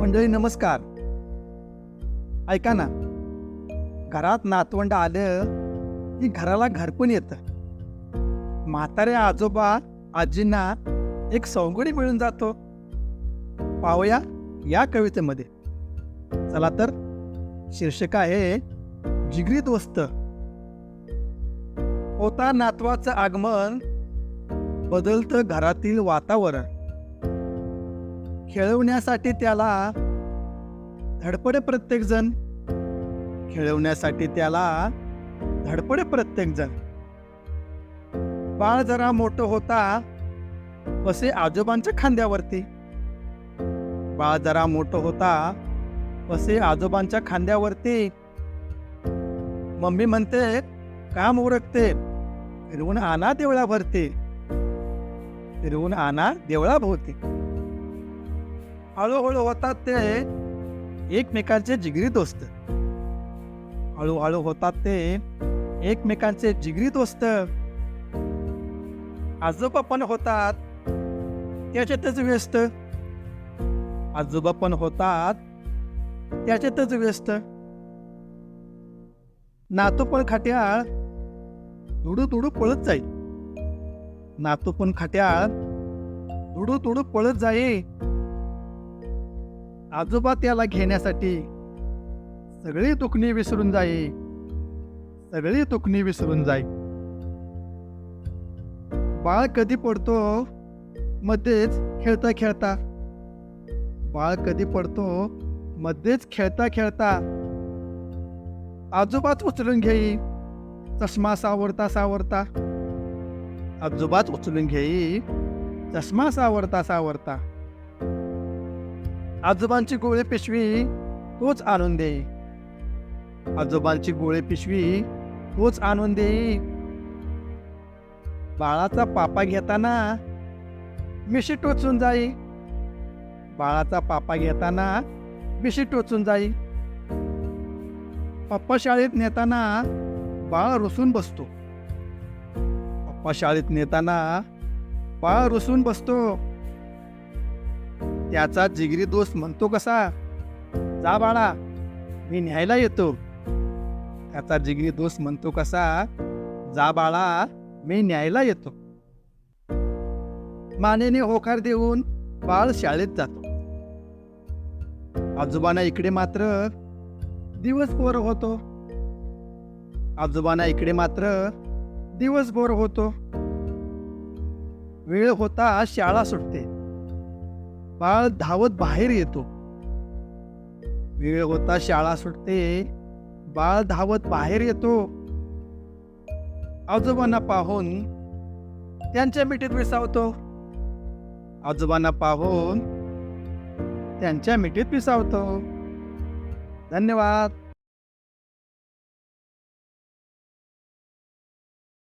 मंडळी नमस्कार. ऐका ना, घरात नातवंड आलं की घराला घरपण येतं. म्हातारे आजोबा आजींना एक सवंगडी मिळून जातो. पाहूया या कवितेमध्ये. चला तर, शीर्षक आहे जिगरी दोस्त. होता नातवाचं आगमन, बदलतं घरातील वातावरण. खेळवण्यासाठी त्याला धडपडे प्रत्येकजण. खेळवण्यासाठी त्याला धडपडे प्रत्येकजण. बाळ जरा मोठं होता बसे आजोबांच्या खांद्यावरती. बाळ जरा मोठं होता बसे आजोबांच्या खांद्यावरती. मम्मी म्हणते काम उरकते, फिरवून आणा देवळाभरती. फिरवून आणा देवळाभोवती. हळूहळू होतात ते एकमेकांचे जिगरी दोस्त. हळूहळू होतात ते एकमेकांचे जिगरी दोस्त. आजोबा पण होतात त्याच्यातच व्यस्त. आजोबा पण होतात त्याच्यातच व्यस्त. नातू पण खट्याळ धुडू धुडू पळत जाईल. नातू पण खट्याळ धुडू धुडू पळत जाईल. आजोबा त्याला घेण्यासाठी सगळी दुखणी विसरून जाई. सगळी दुखणी विसरून जाई. बाळ कधी पडतो मध्येच खेळता खेळता. बाळ कधी पडतो मध्येच खेळता खेळता. आजोबाच उचलून घेई चष्मा सावरता सावरता. आजोबाच उचलून घेई चष्मा सावरता सावरता. आजोबांची गोळी पिशवी तोच आणून देई. आजोबांची गोळी पिशवी तोच आणून देई. बाळाचा पापा घेताना मिशी टोचून जाई. बाळाचा पापा घेताना मिशी टोचून जाई. पप्पा शाळेत नेताना बाळ रुसून बसतो. पप्पा शाळेत नेताना बाळ रुसून बसतो. त्याचा जिगरी दोस्त म्हणतो कसा, जा बाळा मी न्यायला येतो. त्याचा जिगरी दोस्त म्हणतो कसा, जा बाळा मी न्यायला येतो. मानेने होकार देऊन बाळ शाळेत जातो. आजोबांना इकडे मात्र दिवसभर होतो. आजोबांना इकडे मात्र दिवसभर होतो. वेळ होता शाळा सुटते. बाळ धावत बाहेर येतो. वेळ होता शाळा सुटते. बाळ धावत बाहेर येतो. आजोबांना पाहून त्यांच्या मिठीत विसावतो. आजोबांना पाहून त्यांच्या मिठीत विसावतो. धन्यवाद.